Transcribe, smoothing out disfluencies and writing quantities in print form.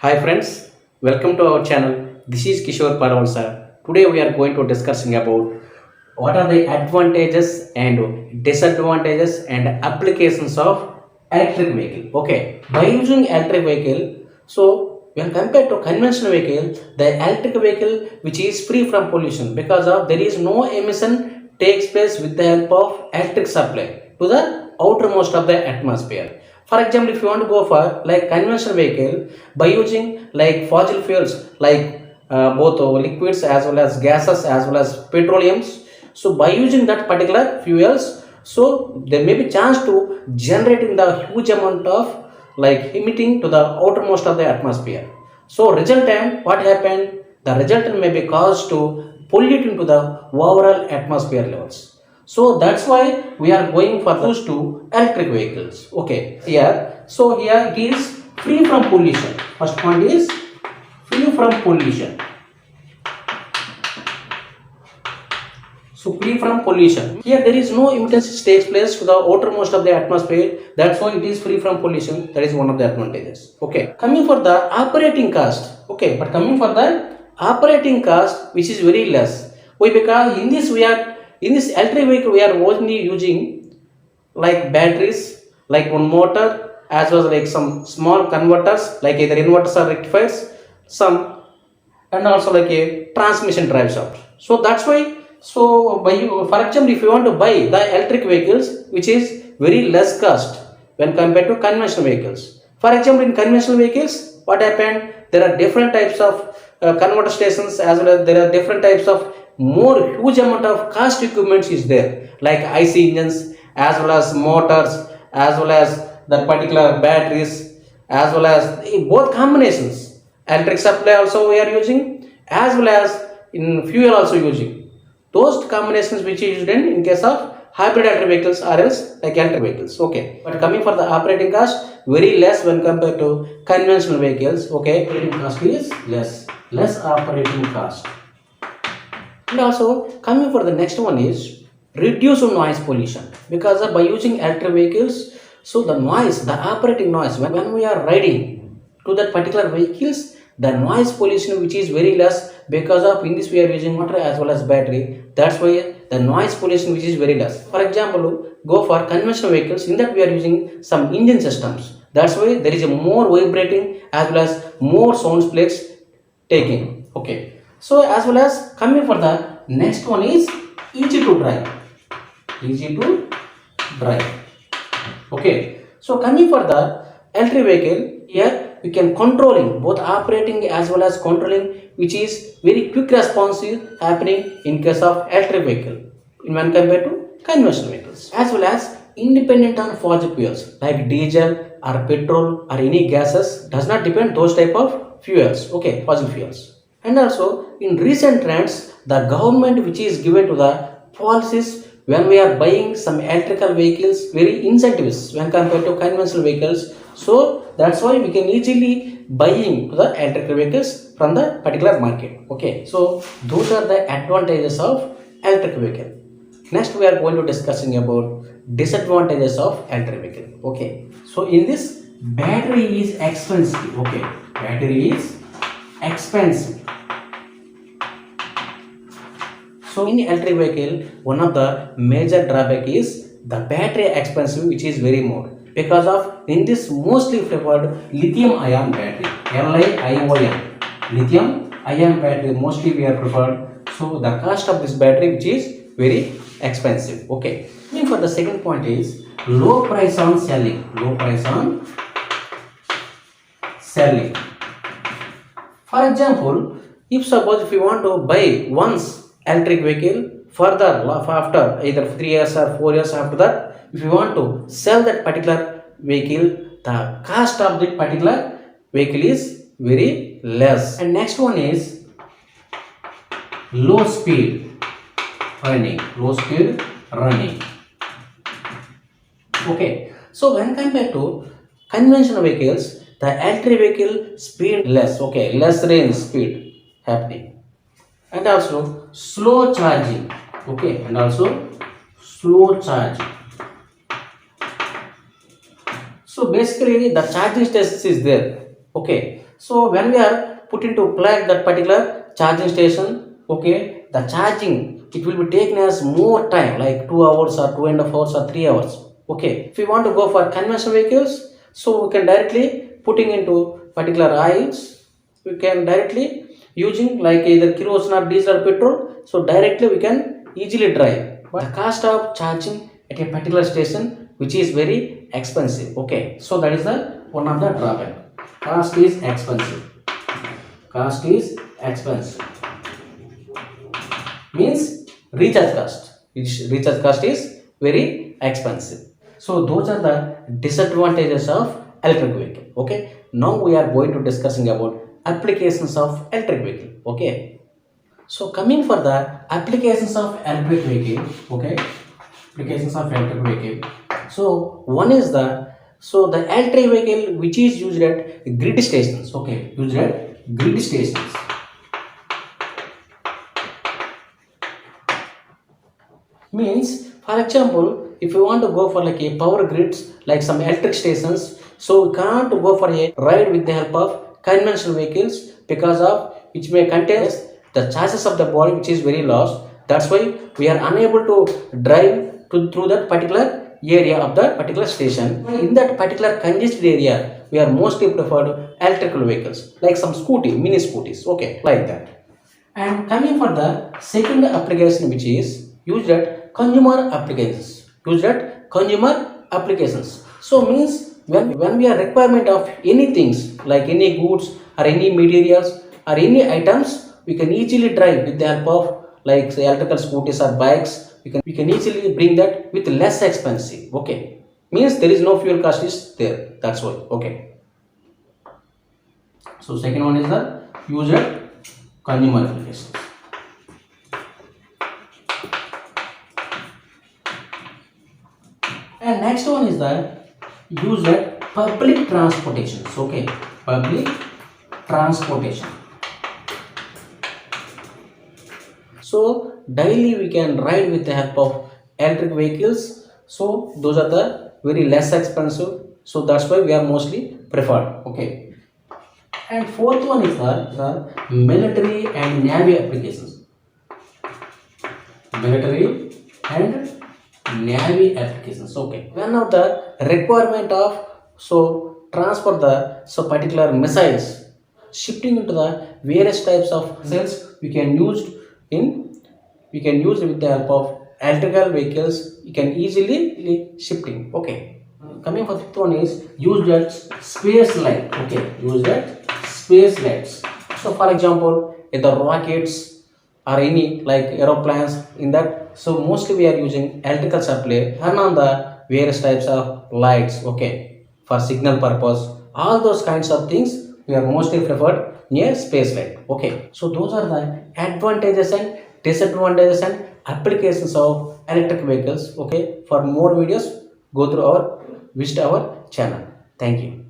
Hi friends, welcome to our channel. This is Kishore Paravalsar. Today we are going to discussing about what are the advantages and disadvantages and applications of electric vehicle. Okay, by using electric vehicle, so when compared to conventional vehicle, the electric vehicle which is free from pollution because of there is no emission takes place with the help of electric supply to the outermost of the atmosphere. For example, if you want to go for like conventional vehicle by using like fossil fuels like both liquids as well as gases as well as petroleums, so by using that particular fuels, so there may be chance to generating the huge amount of like emitting to the outermost of the atmosphere. So resultant what happened, the resultant may be caused to pollute into the overall atmosphere levels. So that's why we are going for those two electric vehicles. Okay, here, so here it is free from pollution. First point is free from pollution. So free from pollution. Here there is no emittances takes place to the outermost of the atmosphere. That's why it is free from pollution. That is one of the advantages. Okay. Coming for the operating cost. Okay, but coming for the operating cost, which is very less. Why? Because in this electric vehicle we are only using like batteries, like one motor, as well as like some small converters, like either inverters or rectifiers, some, and also like a transmission drive shaft. So that's why, so by for example, if you want to buy the electric vehicles which is very less cost when compared to conventional vehicles. For example, in conventional vehicles what happened, there are different types of converter stations, as well as there are different types of more huge amount of cost equipments is there, like IC engines as well as motors as well as the particular batteries as well as in both combinations, electric supply also we are using as well as in fuel also using those combinations which is used in case of hybrid electric vehicles or else like electric vehicles. Okay, but coming for the operating cost, very less when compared to conventional vehicles. Okay, operating cost is less operating cost. And also coming for the next one is reduce noise pollution, because by using electric vehicles, so the noise, the operating noise when we are riding to that particular vehicles, the noise pollution which is very less because of in this we are using motor as well as battery. That's why the noise pollution which is very less. For example, go for conventional vehicles, in that we are using some engine systems. That's why there is a more vibrating as well as more sound plates taking. Okay, so as well as coming for the next one is easy to drive, easy to drive. Okay, so coming for the electric vehicle, here we can controlling both operating as well as controlling, which is very quick responsive happening in case of electric vehicle when compared to conventional vehicles, as well as independent on fossil fuels like diesel or petrol or any gases, does not depend those type of fuels. Okay, fossil fuels. And also in recent trends, the government which is given to the policies when we are buying some electrical vehicles, very incentives when compared to conventional vehicles. So that's why we can easily buying the electrical vehicles from the particular market. Okay, so those are the advantages of electric vehicle. Next we are going to discussing about disadvantages of electric vehicle. Okay, so in this, battery is expensive. Okay, battery is expensive. So in electric vehicle, one of the major drawback is the battery expensive, which is very more, because of in this mostly preferred lithium ion battery, LiION, lithium ion battery mostly we are preferred. So the cost of this battery which is very expensive. Okay, and for the second point is low price on selling, low price on selling. For example, if suppose if you want to buy once electric vehicle, further after either 3 years or 4 years after that, if you want to sell that particular vehicle, the cost of that particular vehicle is very less. And next one is low speed running, low speed running. Okay, so when compared to conventional vehicles, the electric vehicle speed less. Okay, less range speed happening, and also slow charging. Okay, and also slow charging. So basically the charging stations is there. Okay, So when we are put into plug that particular charging station, okay, the charging, it will be taken as more time, like 2 hours or 2.5 hours or 3 hours. Okay, if we want to go for conventional vehicles, so we can directly putting into particular oils, we can directly using like either kerosene or diesel or petrol, so directly we can easily drive. But the cost of charging at a particular station, which is very expensive. Okay, so that is the one of the drawback. Cost is expensive. Cost is expensive means recharge cost. Which recharge cost is very expensive. So those are the disadvantages of electric vehicle. Okay, now we are going to discussing about applications of electric vehicle. Okay, so coming for the applications of electric vehicle. Okay, applications of electric vehicle. So one is the, so the electric vehicle which is used at grid stations. Okay, used at grid stations. Means, for example, if you want to go for like a power grids, like some electric stations, so we can't go for a ride with the help of conventional vehicles because of which may contain the charges of the body which is very lost. That's why we are unable to drive through that particular area of that particular station. In that particular congested area, we are mostly preferred electrical vehicles like some mini scooties. Okay, like that. And coming for the second application, which is used at consumer applications. Used at consumer applications. So means when we are requirement of any things like any goods or any materials or any items, we can easily drive with the help of like say electrical scooters or bikes. We can easily bring that with less expensive. Okay, means there is no fuel cost is there. That's why. Okay. So second one is the used at consumer applications. And next one is the used at public transportation. Okay, public transportation. So daily we can ride with the help of electric vehicles. So those are the very less expensive. So that's why we are mostly preferred. Okay. And fourth one is the military and navy applications. Military and navy applications. Okay, one of the requirement of so transport the so particular missiles, shifting into the various types of missiles, we can use with the help of electrical vehicles. You can easily shifting. Okay, coming for fifth one is used at space light. Okay, used at space lights. So for example, in the rockets or any like aeroplanes, in that, so mostly we are using electrical supply turn on the various types of lights. Okay, for signal purpose, all those kinds of things we are mostly preferred near space light. Okay, so those are the advantages and disadvantages and applications of electric vehicles. Okay, for more videos, go through our visit our channel. Thank you.